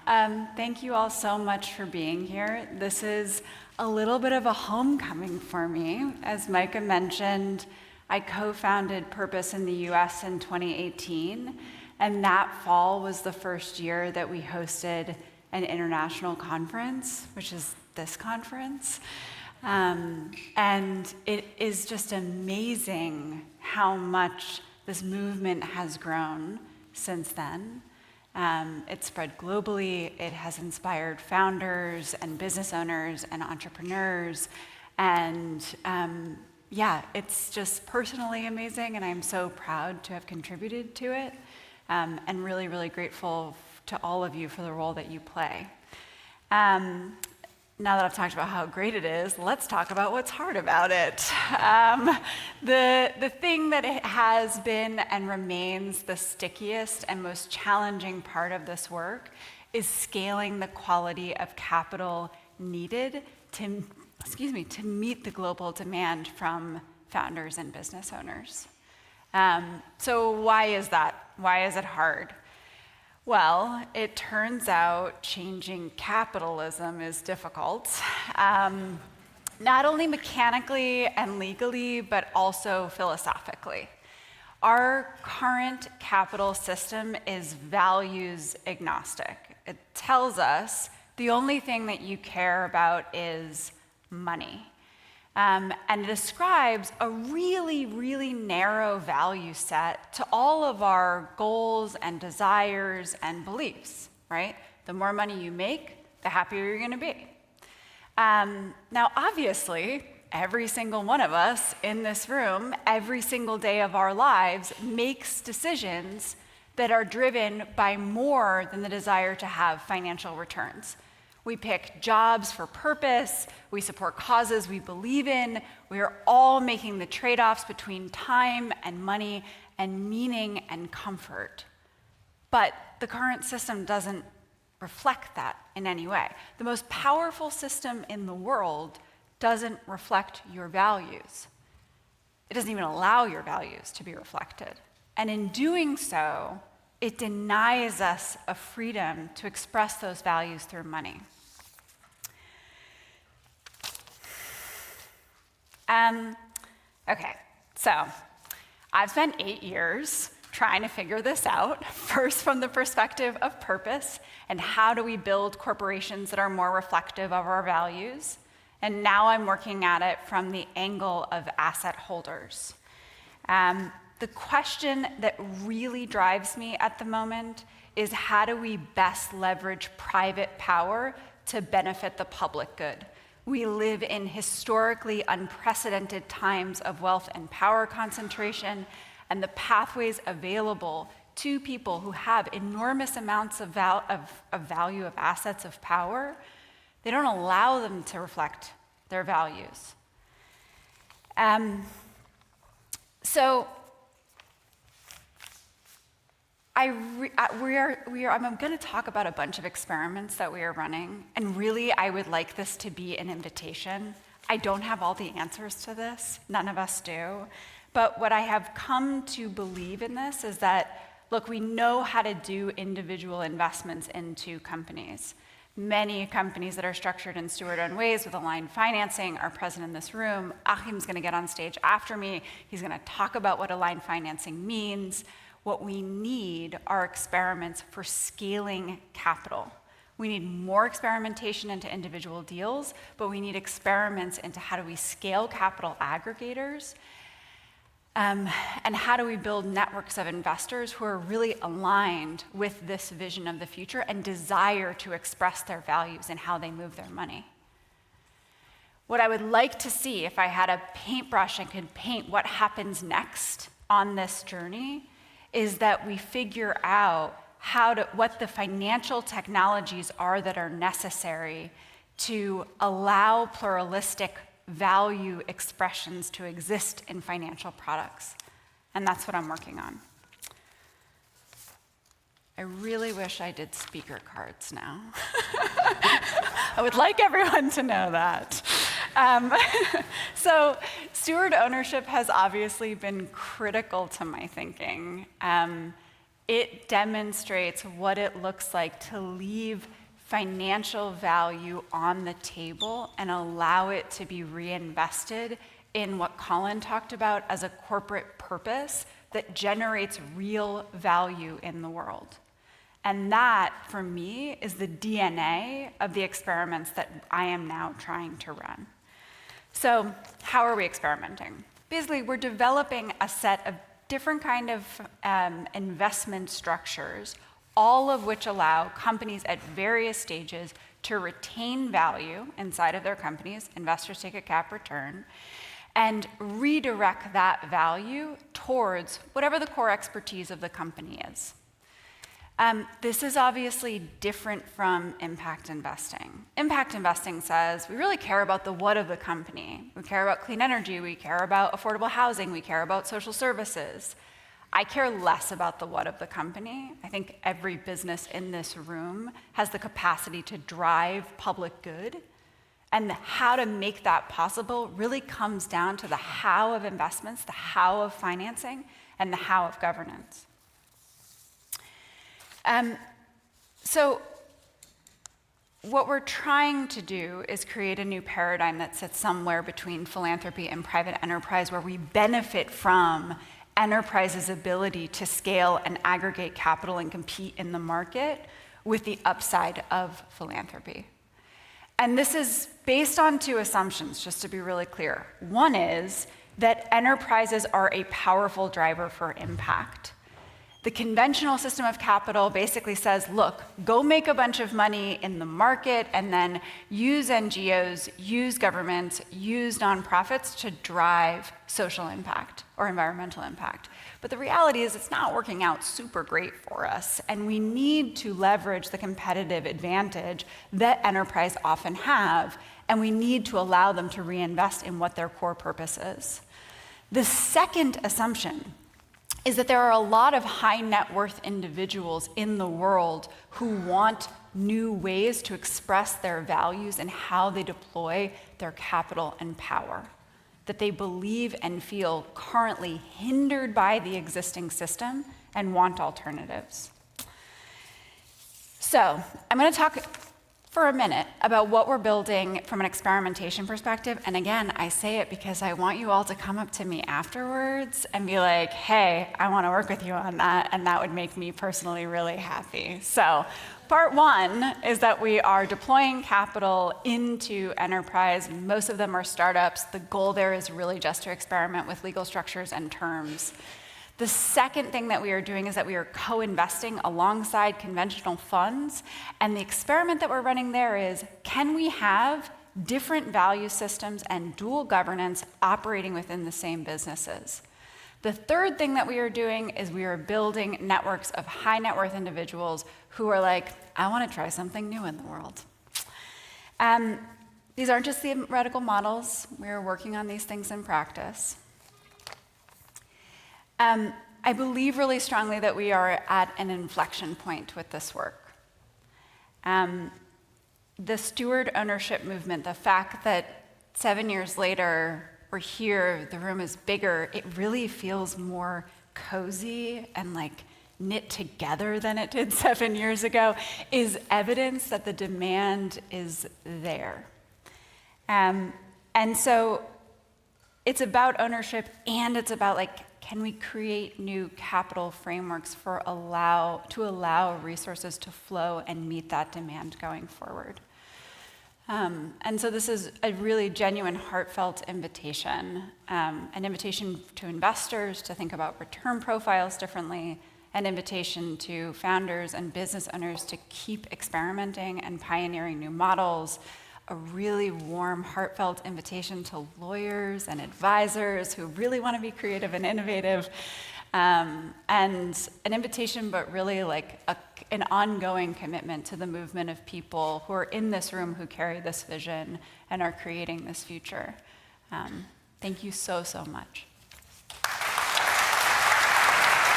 Thank you all so much for being here. This is a little bit of a homecoming for me. As Micah mentioned, I co-founded Purpose in the US in 2018, and that fall was the first year that we hosted an international conference, which is this conference. And it is just amazing how much this movement has grown since then. It's spread globally. It has inspired founders and business owners and entrepreneurs. And it's just personally amazing, and I'm so proud to have contributed to it, and really, really grateful to all of you for the role that you play. Now that I've talked about how great it is, let's talk about what's hard about it. The thing that it has been and remains the stickiest and most challenging part of this work is scaling the quality of capital needed to meet the global demand from founders and business owners. So why is that? Why is it hard? Well, it turns out changing capitalism is difficult, not only mechanically and legally, but also philosophically. Our current capital system is values agnostic. It tells us the only thing that you care about is money. And it describes a really, really narrow value set to all of our goals and desires and beliefs, right? The more money you make, the happier you're gonna be. Now, obviously, every single one of us in this room, every single day of our lives, makes decisions that are driven by more than the desire to have financial returns. We pick jobs for purpose, we support causes we believe in, we are all making the trade-offs between time and money and meaning and comfort. But the current system doesn't reflect that in any way. The most powerful system in the world doesn't reflect your values. It doesn't even allow your values to be reflected. And in doing so, it denies us a freedom to express those values through money. Okay, so I've spent 8 years trying to figure this out, first from the perspective of purpose and how do we build corporations that are more reflective of our values, and now I'm working at it from the angle of asset holders. The question that really drives me at the moment is how do we best leverage private power to benefit the public good? We live in historically unprecedented times of wealth and power concentration, and the pathways available to people who have enormous amounts of value, of assets, of power, they don't allow them to reflect their values. I'm going to talk about a bunch of experiments that we are running, and really I would like this to be an invitation. I don't have all the answers to this, none of us do, but what I have come to believe in this is that, look, we know how to do individual investments into companies. Many companies that are structured in steward-owned ways with aligned financing are present in this room. Achim's going to get on stage after me. He's going to talk about what aligned financing means. What we need are experiments for scaling capital. We need more experimentation into individual deals, but we need experiments into how do we scale capital aggregators, and how do we build networks of investors who are really aligned with this vision of the future and desire to express their values and how they move their money. What I would like to see, if I had a paintbrush and could paint what happens next on this journey, is that we figure out what the financial technologies are that are necessary to allow pluralistic value expressions to exist in financial products. And that's what I'm working on. I really wish I did speaker cards now. I would like everyone to know that. So steward ownership has obviously been critical to my thinking. It demonstrates what it looks like to leave financial value on the table and allow it to be reinvested in what Colin talked about as a corporate purpose that generates real value in the world. And that, for me, is the DNA of the experiments that I am now trying to run. So how are we experimenting? Basically, we're developing a set of different kind of investment structures, all of which allow companies at various stages to retain value inside of their companies, investors take a cap return, and redirect that value towards whatever the core expertise of the company is. This is obviously different from impact investing. Impact investing says we really care about the what of the company. We care about clean energy, we care about affordable housing, we care about social services. I care less about the what of the company. I think every business in this room has the capacity to drive public good, and how to make that possible really comes down to the how of investments, the how of financing, and the how of governance. So what we're trying to do is create a new paradigm that sits somewhere between philanthropy and private enterprise, where we benefit from enterprise's ability to scale and aggregate capital and compete in the market with the upside of philanthropy. And this is based on two assumptions, just to be really clear. One is that enterprises are a powerful driver for impact. The conventional system of capital basically says, look, go make a bunch of money in the market and then use NGOs, use governments, use nonprofits to drive social impact or environmental impact. But the reality is it's not working out super great for us, and we need to leverage the competitive advantage that enterprise often have, and we need to allow them to reinvest in what their core purpose is. The second assumption is that there are a lot of high net worth individuals in the world who want new ways to express their values and how they deploy their capital and power, that they believe and feel currently hindered by the existing system and want alternatives. So I'm going to talk for a minute about what we're building from an experimentation perspective. And again, I say it because I want you all to come up to me afterwards and be like, hey, I want to work with you on that, and that would make me personally really happy. So part one is that we are deploying capital into enterprise. Most of them are startups. The goal there is really just to experiment with legal structures and terms. The second thing that we are doing is that we are co-investing alongside conventional funds. And the experiment that we're running there is, can we have different value systems and dual governance operating within the same businesses? The third thing that we are doing is we are building networks of high net worth individuals who are like, I want to try something new in the world. These aren't just theoretical models. We are working on these things in practice. I believe really strongly that we are at an inflection point with this work. The steward ownership movement, the fact that 7 years later we're here, the room is bigger, it really feels more cozy and like knit together than it did 7 years ago, is evidence that the demand is there. And so it's about ownership, and it's about like, can we create new capital frameworks to allow resources to flow and meet that demand going forward? And so this is a really genuine, heartfelt invitation, an invitation to investors to think about return profiles differently, an invitation to founders and business owners to keep experimenting and pioneering new models, a really warm, heartfelt invitation to lawyers and advisors who really want to be creative and innovative, and an invitation, but really like an ongoing commitment to the movement of people who are in this room who carry this vision and are creating this future. Thank you so, so much.